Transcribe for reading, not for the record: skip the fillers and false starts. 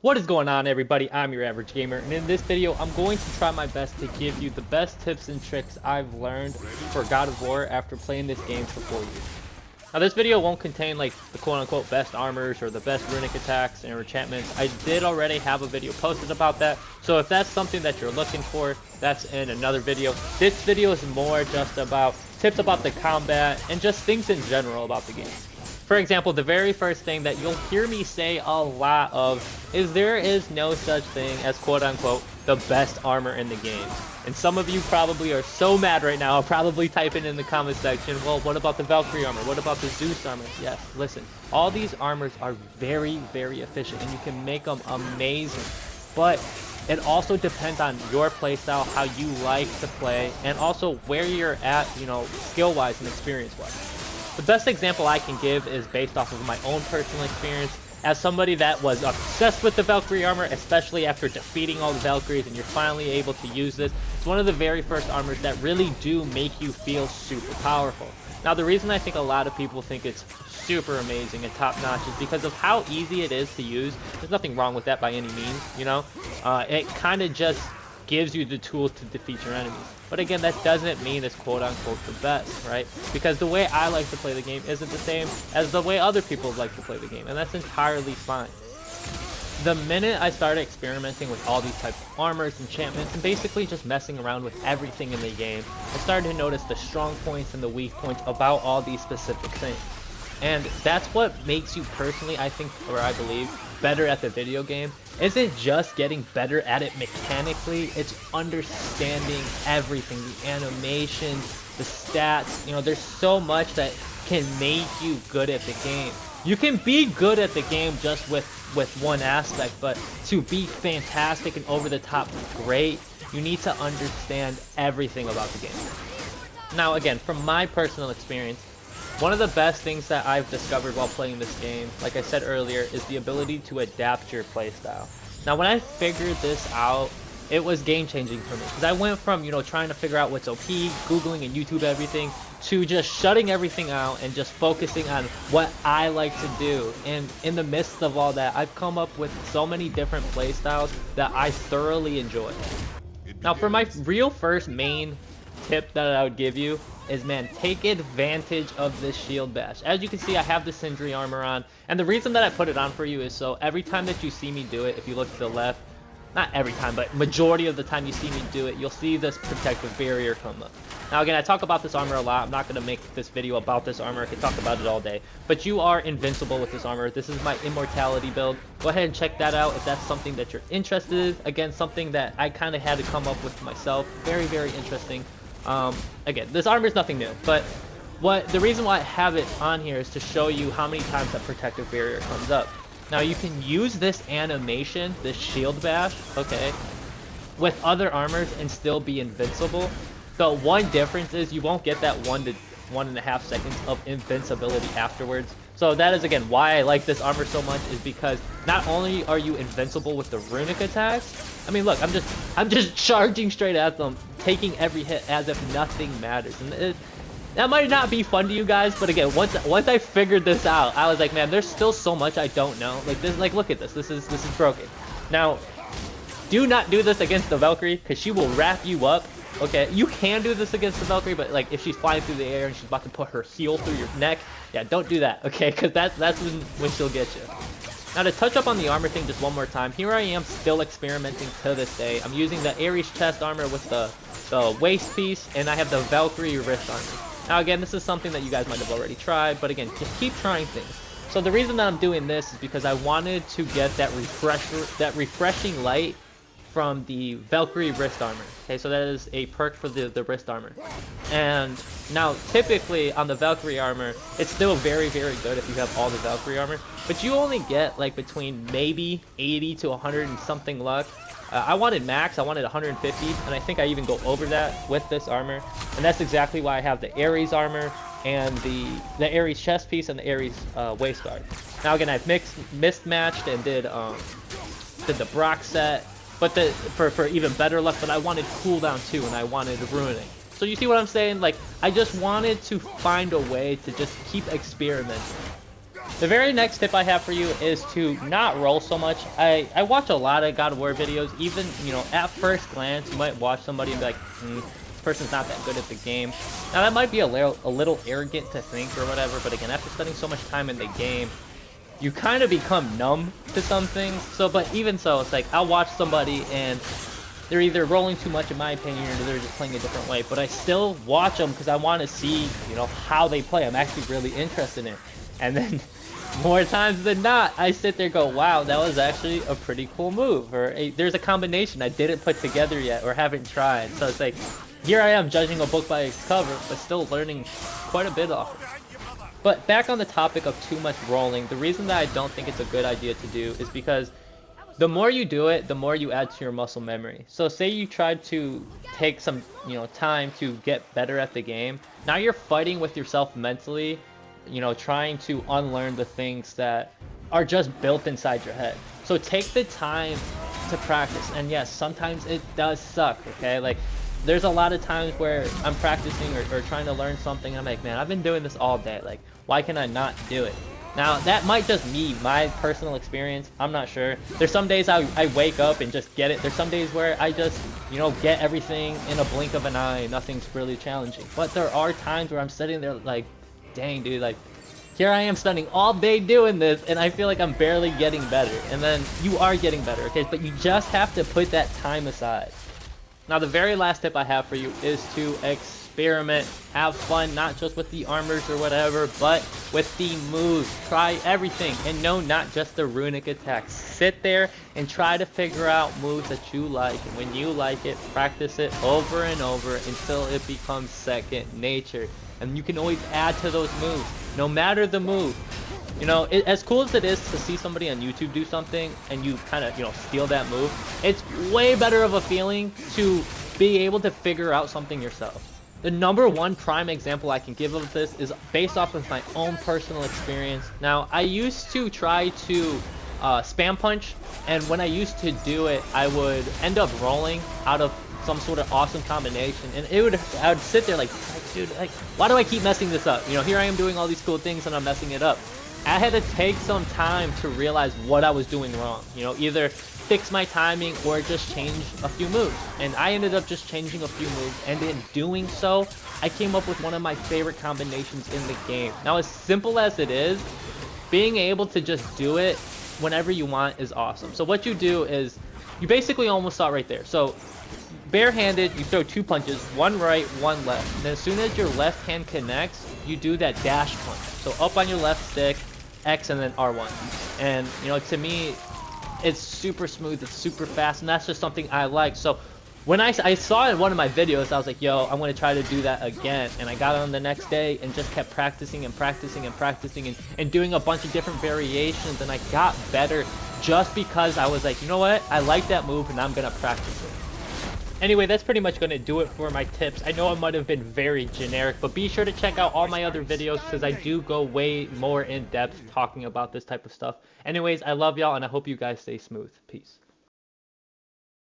What is going on, everybody? I'm your average gamer, and in this video I'm going to try my best to give you the best tips and tricks I've learned for God of War after playing this game for 4 years. Now this video won't contain like the quote-unquote best armors or the best runic attacks and enchantments. I did already have a video posted about that, so if that's something that you're looking for, that's in another video. This video is more just about tips about the combat and just things in general about the game. For example, the very first thing that you'll hear me say a lot of is there is no such thing as quote-unquote the best armor in the game. And some of you probably are so mad right now, probably typing in the comment section, well, what about the Valkyrie armor? What about the Zeus armor? Yes, listen, all these armors are very, very efficient and you can make them amazing. But it also depends on your playstyle, how you like to play, and also where you're at, you know, skill-wise and experience-wise. The best example I can give is based off of my own personal experience. As somebody that was obsessed with the Valkyrie armor, especially after defeating all the Valkyries and you're finally able to use this, it's one of the very first armors that really do make you feel super powerful. Now the reason I think a lot of people think it's super amazing and top notch is because of how easy it is to use. There's nothing wrong with that by any means, you know? It kind of just gives you the tools to defeat your enemies. But again, that doesn't mean it's quote-unquote the best, right? Because the way I like to play the game isn't the same as the way other people like to play the game, and that's entirely fine. The minute I started experimenting with all these types of armors, enchantments, and basically just messing around with everything in the game, I started to notice the strong points and the weak points about all these specific things. And that's what makes you personally, I think, or I believe, better at the video game. Isn't just getting better at it mechanically, it's understanding everything, the animations, the stats. You know, there's so much that can make you good at the game. You can be good at the game just with one aspect, but to be fantastic and over the top great, you need to understand everything about the game. Now again, from my personal experience, one of the best things that I've discovered while playing this game, like I said earlier, is the ability to adapt your playstyle. Now when I figured this out, it was game changing for me, because I went from, you know, trying to figure out what's OP, Googling and YouTube everything, to just shutting everything out and just focusing on what I like to do. And in the midst of all that, I've come up with so many different playstyles that I thoroughly enjoy. Now for my real first main tip that I would give you is, man, take advantage of this shield bash. As you can see, I have the Sindri armor on, and the reason that I put it on for you is so every time that you see me do it, if you look to the left, not every time, but majority of the time you see me do it, you'll see this protective barrier come up. Now again, I talk about this armor a lot. I'm not going to make this video about this armor. I could talk about it all day. But you are invincible with this armor. This is my immortality build. Go ahead and check that out if that's something that you're interested in. Again, something that I kind of had to come up with myself. Very, very interesting. Again, this armor is nothing new, but the reason why I have it on here is to show you how many times that protective barrier comes up. Now you can use this animation, this shield bash, okay, with other armors and still be invincible. The one difference is you won't get that 1 to 1.5 seconds of invincibility afterwards. So that is again why I like this armor so much, is because not only are you invincible with the runic attacks, I mean, look, I'm just charging straight at them, taking every hit as if nothing matters. And that might not be fun to you guys, but again, once I figured this out, I was like, man, there's still so much I don't know. Like this, like look at this. This is broken. Now, do not do this against the Valkyrie, because she will wrap you up. Okay, you can do this against the Valkyrie, but like if she's flying through the air and she's about to put her heel through your neck, yeah, don't do that, okay? Because that's when she'll get you. Now to touch up on the armor thing just one more time, here I am still experimenting to this day. I'm using the Ares chest armor with the waist piece, and I have the Valkyrie wrist armor. Now again, this is something that you guys might have already tried, but again, just keep trying things. So the reason that I'm doing this is because I wanted to get that refreshing light from the Valkyrie wrist armor. Okay, so that is a perk for the wrist armor. And now typically on the Valkyrie armor, it's still very, very good if you have all the Valkyrie armor, but you only get like between maybe 80 to 100 and something luck. I wanted max, I wanted 150, and I think I even go over that with this armor. And that's exactly why I have the Ares armor and the Ares chest piece and the Ares waist guard. Now again, I've mismatched and did the Brock set, but for even better luck, but I wanted cooldown too, and I wanted ruining. So you see what I'm saying? Like, I just wanted to find a way to just keep experimenting. The very next tip I have for you is to not roll so much. I watch a lot of God of War videos. Even, you know, at first glance, you might watch somebody and be like, this person's not that good at the game. Now, that might be a little arrogant to think or whatever, but again, after spending so much time in the game, you kind of become numb to some things. So, but even so, it's like, I'll watch somebody and they're either rolling too much in my opinion or they're just playing a different way, but I still watch them because I want to see, you know, how they play. I'm actually really interested in it. And then more times than not, I sit there and go, wow, that was actually a pretty cool move, or there's a combination I didn't put together yet or haven't tried. So it's like, here I am judging a book by its cover, but still learning quite a bit off it. But back on the topic of too much rolling, the reason that I don't think it's a good idea to do is because the more you do it, the more you add to your muscle memory. So say you tried to take some, you know, time to get better at the game. Now you're fighting with yourself mentally, you know, trying to unlearn the things that are just built inside your head. So take the time to practice. And yes, sometimes it does suck, okay? Like, there's a lot of times where I'm practicing or trying to learn something, and I'm like, man, I've been doing this all day. Like, why can I not do it? Now, that might just be my personal experience. I'm not sure. There's some days I wake up and just get it. There's some days where I just, you know, get everything in a blink of an eye. Nothing's really challenging. But there are times where I'm sitting there like, dang, dude, like, here I am spending all day doing this, and I feel like I'm barely getting better. And then you are getting better, okay? But you just have to put that time aside. Now, the very last tip I have for you is to experiment. Have fun, not just with the armors or whatever, but with the moves. Try everything. And no, not just the runic attacks. Sit there and try to figure out moves that you like. And when you like it, practice it over and over until it becomes second nature. And you can always add to those moves, no matter the move. You know, as cool as it is to see somebody on YouTube do something and you kind of, you know, steal that move, it's way better of a feeling to be able to figure out something yourself. The #1 prime example I can give of this is based off of my own personal experience. Now, I used to try to spam punch, and when I used to do it, I would end up rolling out of some sort of awesome combination, and I would sit there like, dude, like, why do I keep messing this up? You know, here I am doing all these cool things and I'm messing it up. I had to take some time to realize what I was doing wrong. You know, either fix my timing or just change a few moves. And I ended up just changing a few moves, and in doing so, I came up with one of my favorite combinations in the game. Now, as simple as it is, being able to just do it whenever you want is awesome. So what you do is, you basically almost saw it right there. So barehanded, you throw 2 punches, one right, one left. And as soon as your left hand connects, you do that dash punch. So up on your left stick, X, and then R1. And, you know, to me, it's super smooth, it's super fast, and that's just something I like. So when I saw it in one of my videos, I was like, yo, I'm going to try to do that again. And I got on the next day and just kept practicing and practicing and practicing and doing a bunch of different variations, and I got better just because I was like, you know what, I like that move and I'm going to practice it. Anyway, that's pretty much going to do it for my tips. I know I might have been very generic, but be sure to check out all my other videos because I do go way more in depth talking about this type of stuff. Anyways, I love y'all and I hope you guys stay smooth. Peace.